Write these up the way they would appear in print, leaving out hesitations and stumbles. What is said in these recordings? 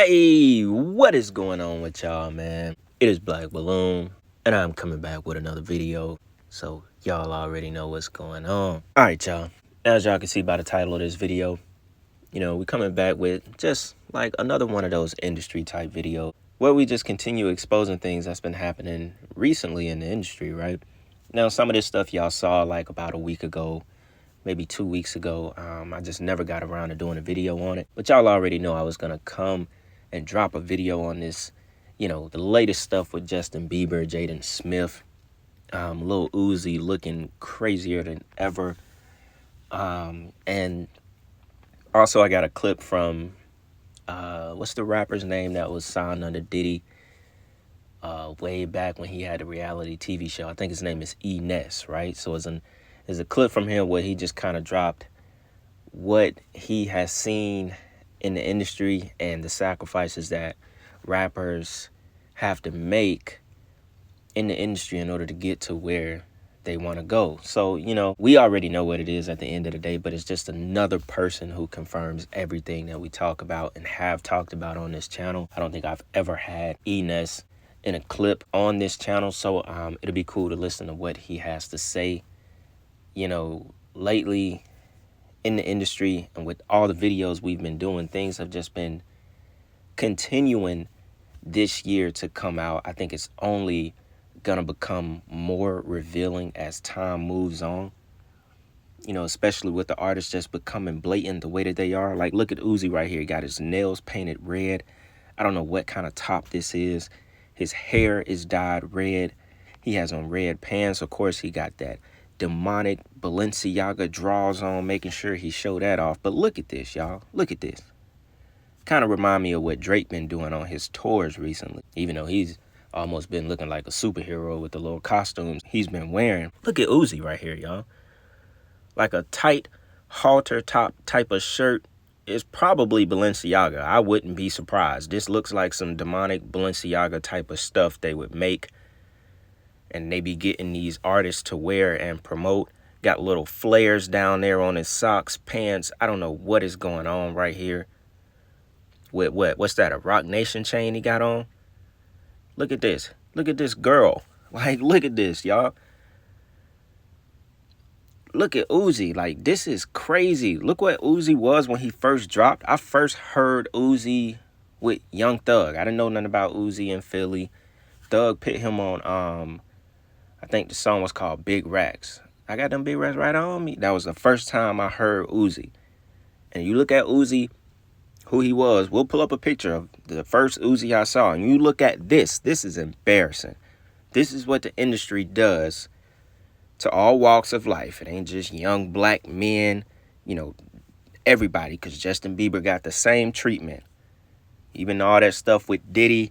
Hey, what is going on with y'all, man? It is Black Balloon, and I'm coming back with another video, so y'all already know what's going on. Alright, y'all. As y'all can see by the title of this video, we're coming back with just like another one of those industry type videos where we just continue exposing things that's been happening recently in the industry, right? Now, some of this stuff y'all saw like about a week ago, maybe 2 weeks ago. I just never got around to doing a video on it. But y'all already know I was going to come and drop a video on this, the latest stuff with Justin Bieber, Jaden Smith, Lil Uzi looking crazier than ever. And also I got a clip from, what's the rapper's name that was signed under Diddy way back when he had a reality TV show? I think his name is Eness, right? So there's a clip from him where he just kind of dropped what he has seen in the industry and the sacrifices that rappers have to make in the industry in order to get to where they want to go. So, we already know what it is at the end of the day, but it's just another person who confirms everything that we talk about and have talked about on this channel. I don't think I've ever had Eness in a clip on this channel, so it'll be cool to listen to what he has to say. Lately in the industry and with all the videos we've been doing, things have just been continuing this year to come out. I think it's only gonna become more revealing as time moves on, especially with the artists just becoming blatant the way that they are. Like, look at Uzi right here. He got his nails painted red. I don't know what kind of top this is. His hair is dyed red. He has on red pants. Of course, he got that demonic Balenciaga draws on, making sure he showed that off. But look at this, y'all. Look at this. Kind of remind me of what Drake been doing on his tours recently, even though he's almost been looking like a superhero with the little costumes he's been wearing. Look at Uzi right here, y'all. Like a tight halter top type of shirt is probably Balenciaga. I wouldn't be surprised. This looks like some demonic Balenciaga type of stuff they would make and they be getting these artists to wear and promote. Got little flares down there on his socks, pants. I don't know what is going on right here. With what's that, a Rock Nation chain he got on? Look at this. Look at this girl. Like, look at this, y'all. Look at Uzi. Like, this is crazy. Look what Uzi was when he first dropped. I first heard Uzi with Young Thug. I didn't know nothing about Uzi in Philly. Thug put him on, I think the song was called Big Racks. I got them big racks right on me. That was the first time I heard Uzi. And you look at Uzi, who he was. We'll pull up a picture of the first Uzi I saw. And you look at this. This is embarrassing. This is what the industry does to all walks of life. It ain't just young black men, everybody. Because Justin Bieber got the same treatment. Even all that stuff with Diddy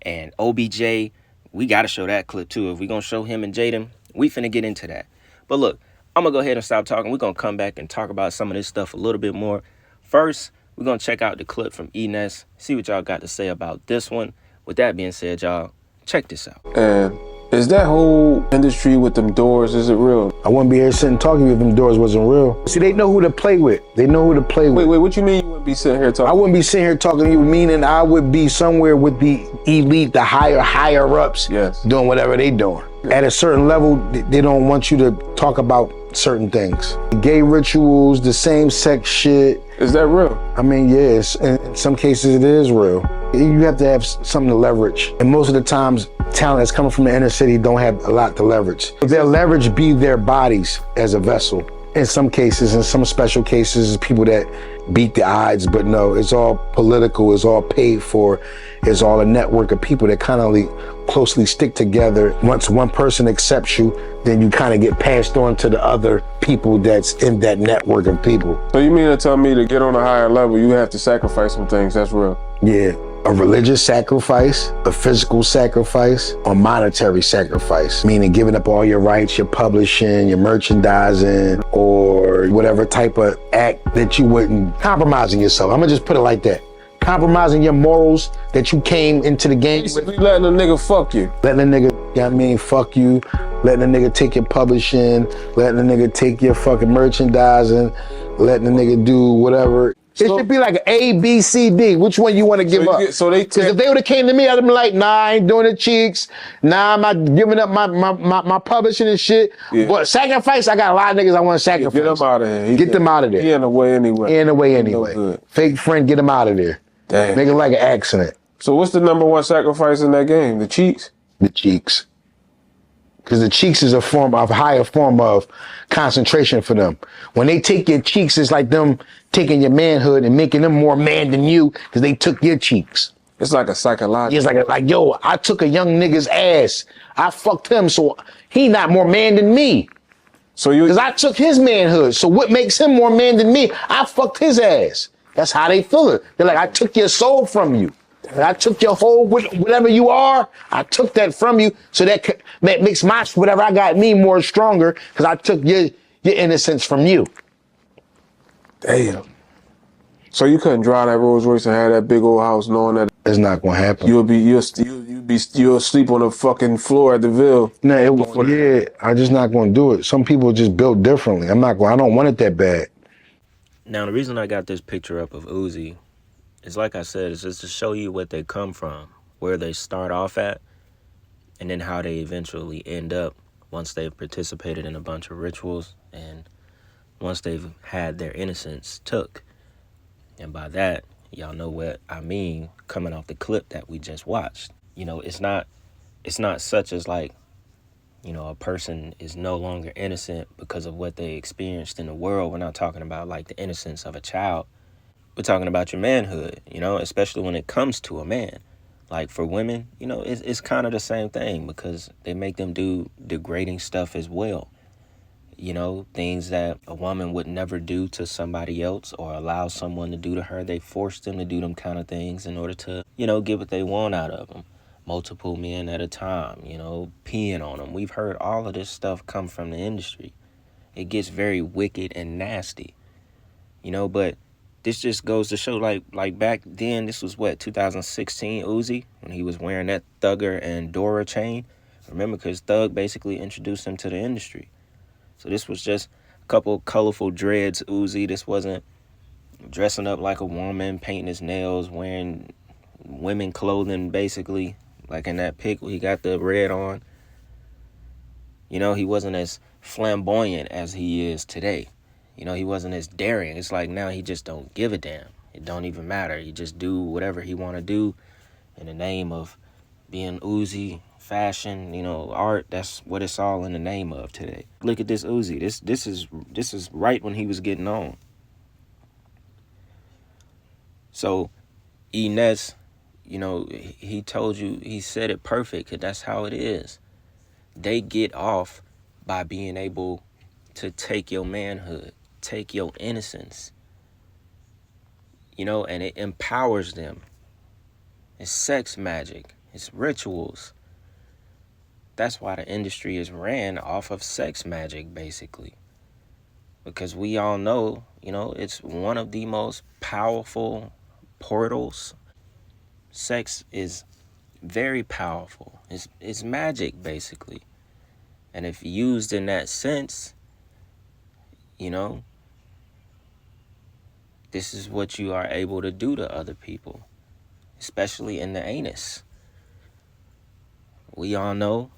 and OBJ. We got to show that clip too. If we're going to show him and Jaden, we finna get into that. But look, I'm going to go ahead and stop talking. We're going to come back and talk about some of this stuff a little bit more. First, we're going to check out the clip from Eness, see what y'all got to say about this one. With that being said, y'all, check this out. And is that whole industry with them doors, is it real? I wouldn't be here sitting talking if them doors wasn't real. See, they know who to play with. They know who to play with. Wait, what you mean you wouldn't be sitting here talking? I wouldn't be sitting here talking to you, meaning I would be somewhere with the elite, the higher ups, yes, doing whatever they doing. At a certain level, they don't want you to talk about certain things. Gay rituals, the same sex shit. Is that real? I mean, yes, in some cases it is real. You have to have something to leverage. And most of the times, talent that's coming from the inner city don't have a lot to leverage. Their leverage be their bodies as a vessel. In some cases, in some special cases, people that beat the odds, but no, it's all political, it's all paid for, it's all a network of people that kind of closely stick together. Once one person accepts you, then you kind of get passed on to the other people that's in that network of people. So you mean to tell me to get on a higher level, you have to sacrifice some things, that's real? Yeah. A religious sacrifice, a physical sacrifice, or monetary sacrifice, meaning giving up all your rights, your publishing, your merchandising, or whatever type of act that you wouldn't, compromising yourself. I'm gonna just put it like that. Compromising your morals that you came into the game with. Basically letting a nigga fuck you. Letting a nigga, fuck you. Letting a nigga take your publishing. Letting a nigga take your fucking merchandising. Letting a nigga do whatever. It should be like A, B, C, D. Which one you want to give up? Because if they would have came to me, I'd have been like, nah, I ain't doing the cheeks. Nah, I'm not giving up my publishing and shit. Yeah. But sacrifice, I got a lot of niggas I want to sacrifice. Get them out of here. Get them out of there. He in the way anyway. He in the way anyway. No fake friend, get him out of there. Damn. Make it like an accident. So what's the number one sacrifice in that game? The cheeks? The cheeks. Because the cheeks is a higher form of concentration for them. When they take your cheeks, it's like them taking your manhood and making them more man than you because they took your cheeks. It's like a psychological. It's like, yo, I took a young nigga's ass. I fucked him, so he not more man than me. So you, because I took his manhood. So what makes him more man than me? I fucked his ass. That's how they feel it. They're like, I took your soul from you. I took your whole, whatever you are, I took that from you, so that makes whatever I got me more stronger, because I took your innocence from you. Damn. So you couldn't drive that Rolls Royce and have that big old house knowing that it's not gonna happen. You'll sleep on the fucking floor at the Ville. No, I'm just not gonna do it. Some people just built differently. I don't want it that bad. Now the reason I got this picture up of Uzi, it's like I said, it's just to show you what they come from, where they start off at, and then how they eventually end up once they've participated in a bunch of rituals and once they've had their innocence took. And by that, y'all know what I mean coming off the clip that we just watched. You know, it's not such as like, you know, a person is no longer innocent because of what they experienced in the world. We're not talking about like the innocence of a child. We're talking about your manhood, you know, especially when it comes to a man. Like for women, you know, it's kind of the same thing because they make them do degrading stuff as well. You know, things that a woman would never do to somebody else or allow someone to do to her. They force them to do them kind of things in order to, you know, get what they want out of them. Multiple men at a time, you know, peeing on them. We've heard all of this stuff come from the industry. It gets very wicked and nasty, you know, but this just goes to show, like back then, this was what, 2016 Uzi, when he was wearing that Thugger and Dora chain. Remember, because Thug basically introduced him to the industry. So this was just a couple colorful dreads Uzi. This wasn't dressing up like a woman, painting his nails, wearing women clothing, basically. Like in that pic, he got the red on. You know, he wasn't as flamboyant as he is today. You know, he wasn't as daring. It's like now he just don't give a damn. It don't even matter. He just do whatever he want to do in the name of being Uzi, fashion, you know, art. That's what it's all in the name of today. Look at this Uzi. This is right when he was getting on. So, Eness, you know, he told you, he said it perfect, 'cause that's how it is. They get off by being able to take your manhood, take your innocence, you know, and it empowers them. It's sex magic. It's rituals. That's why the industry is ran off of sex magic, basically. Because we all know, you know, it's one of the most powerful portals. Sex is very powerful. It's magic, basically. And if used in that sense, you know, this is what you are able to do to other people, especially in the anus. We all know,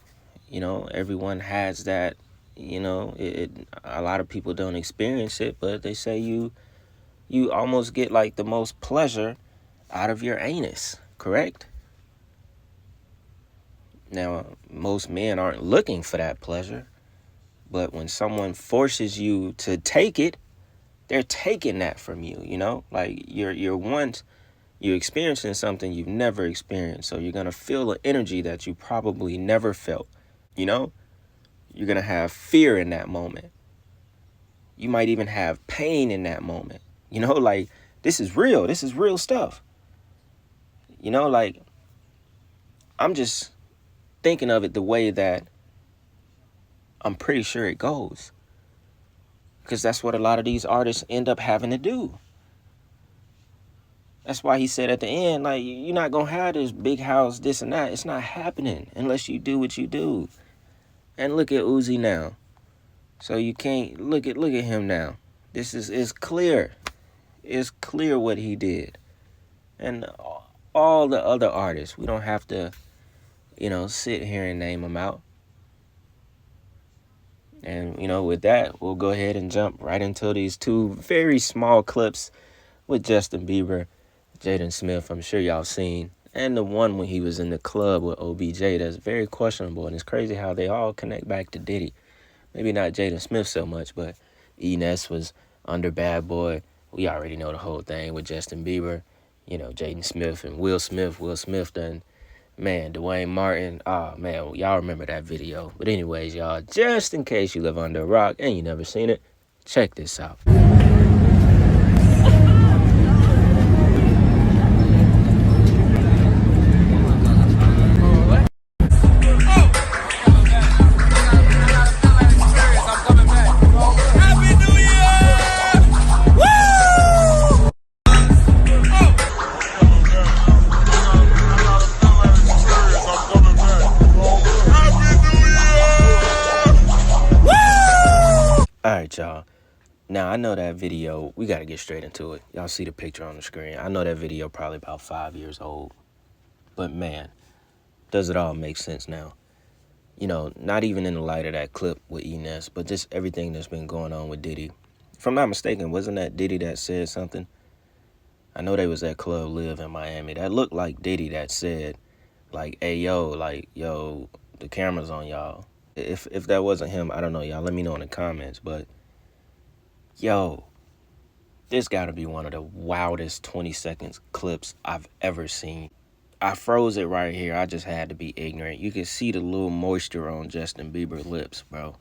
you know, everyone has that, you know, a lot of people don't experience it, but they say you almost get like the most pleasure out of your anus, correct? Now, most men aren't looking for that pleasure, but when someone forces you to take it, they're taking that from you, you know? Like you're experiencing something you've never experienced, so you're going to feel an energy that you probably never felt, you know? You're going to have fear in that moment. You might even have pain in that moment, you know? Like, this is real stuff. You know, like, I'm just thinking of it the way that I'm pretty sure it goes. Because that's what a lot of these artists end up having to do. That's why he said at the end, like, you're not going to have this big house, this and that. It's not happening unless you do what you do. And look at Uzi now. So you can't, look at him now. This is clear. It's clear what he did. And all the other artists, we don't have to, sit here and name them out. And, with that, we'll go ahead and jump right into these two very small clips with Justin Bieber, Jaden Smith, I'm sure y'all seen. And the one when he was in the club with OBJ, that's very questionable. And it's crazy how they all connect back to Diddy. Maybe not Jaden Smith so much, but Eness was under Bad Boy. We already know the whole thing with Justin Bieber. Jaden Smith and Will Smith. Will Smith done, man, Dwayne Martin. Oh, man, y'all remember that video. But anyways, y'all, just in case you live under a rock and you never seen it, check this out. Alright, y'all. Now, I know that video, we got to get straight into it. Y'all see the picture on the screen. I know that video probably about 5 years old. But, man, does it all make sense now? Not even in the light of that clip with Eness, but just everything that's been going on with Diddy. If I'm not mistaken, wasn't that Diddy that said something? I know they was at Club Live in Miami. That looked like Diddy that said, like, hey, yo, the camera's on y'all. If that wasn't him, I don't know, y'all. Let me know in the comments. But, yo, this got to be one of the wildest 20 seconds clips I've ever seen. I froze it right here. I just had to be ignorant. You can see the little moisture on Justin Bieber's lips, bro.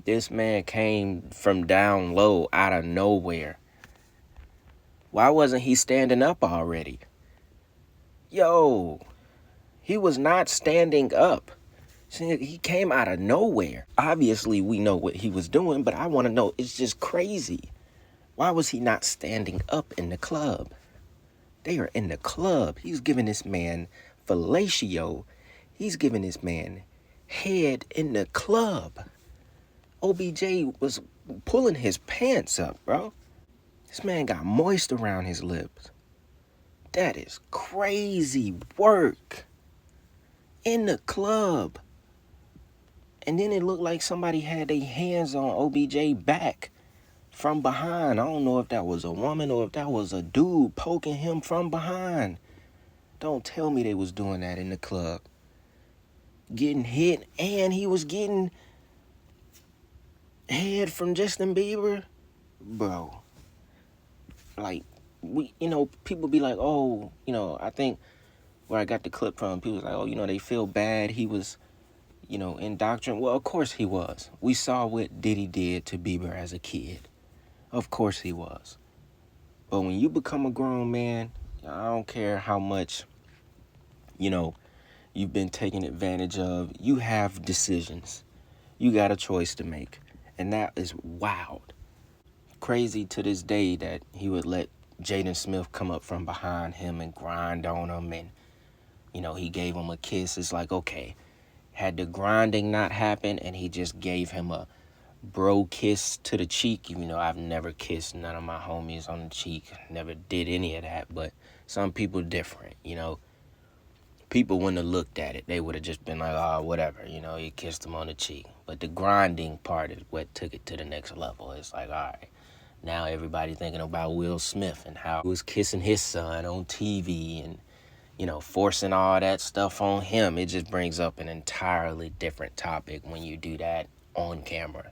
This man came from down low out of nowhere. Why wasn't he standing up already? Yo, he was not standing up. He came out of nowhere. Obviously, we know what he was doing, but I want to know, it's just crazy. Why was he not standing up in the club? They are in the club. He's giving this man fellatio. He's giving this man head in the club. OBJ was pulling his pants up, bro. This man got moist around his lips. That is crazy work. In the club. And then it looked like somebody had their hands on OBJ back from behind. I don't know if that was a woman or if that was a dude poking him from behind. Don't tell me they was doing that in the club. Getting hit, and he was getting head from Justin Bieber. Bro. Like, people be like, oh, I think where I got the clip from, people was like, oh, they feel bad. He was, indoctrinated. Well, of course he was. We saw what Diddy did to Bieber as a kid. Of course he was. But when you become a grown man, I don't care how much, you've been taken advantage of. You have decisions. You got a choice to make. And that is wild. Crazy to this day that he would let Jaden Smith come up from behind him and grind on him. And, he gave him a kiss. It's like, okay, had the grinding not happened and he just gave him a bro kiss to the cheek, even though I've never kissed none of my homies on the cheek, never did any of that, but some people different, people wouldn't have looked at it. They would have just been like, oh, whatever, you kissed him on the cheek. But the grinding part is what took it to the next level. It's like, all right, now everybody thinking about Will Smith and how he was kissing his son on TV and, forcing all that stuff on him. It just brings up an entirely different topic when you do that on camera.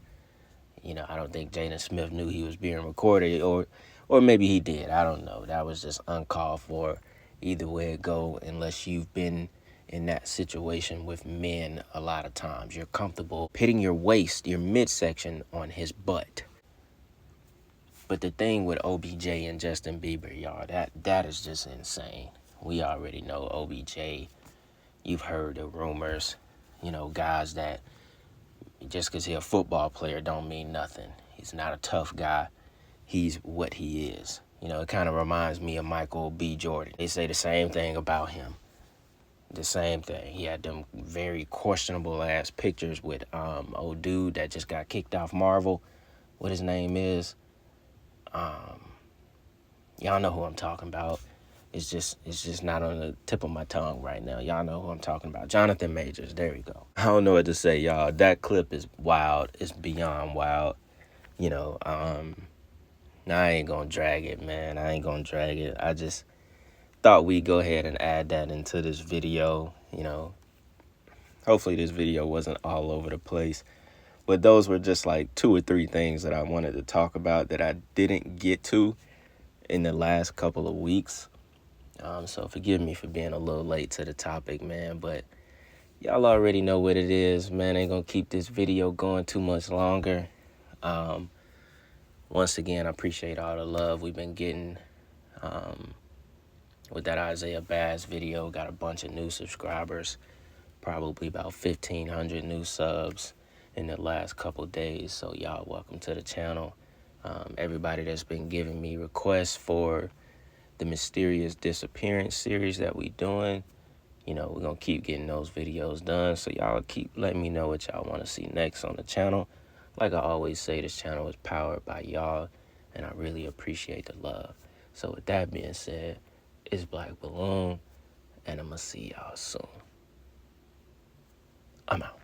I don't think Jaden Smith knew he was being recorded, or maybe he did. I don't know. That was just uncalled for. Either way it go, unless you've been in that situation with men a lot of times. You're comfortable pitting your waist, your midsection on his butt. But the thing with OBJ and Justin Bieber, y'all, that is just insane. We already know OBJ. You've heard the rumors, guys that just because he's a football player don't mean nothing. He's not a tough guy. He's what he is. It kind of reminds me of Michael B. Jordan. They say the same thing about him. The same thing. He had them very questionable ass pictures with old dude that just got kicked off Marvel. What his name is? Y'all know who I'm talking about. It's just not on the tip of my tongue right now. Y'all know who I'm talking about. Jonathan Majors. There we go. I don't know what to say, y'all. That clip is wild. It's beyond wild. You know, nah, I ain't gonna drag it, man. I ain't gonna drag it. I just thought we'd go ahead and add that into this video. You know, hopefully this video wasn't all over the place. But those were just like 2 or 3 things that I wanted to talk about that I didn't get to in the last couple of weeks. So forgive me for being a little late to the topic, man. But y'all already know what it is, man. Ain't gonna keep this video going too much longer. Once again, I appreciate all the love we've been getting with that Isaiah Bass video. Got a bunch of new subscribers, probably about 1,500 new subs in the last couple days. So y'all welcome to the channel. Everybody that's been giving me requests for the mysterious disappearance series that we doing, you know, we're gonna keep getting those videos done. So y'all keep letting me know what y'all want to see next on the channel. Like I always say, this channel is powered by y'all, and I really appreciate the love. So with that being said, it's Black Balloon, and I'm gonna see y'all soon. I'm out.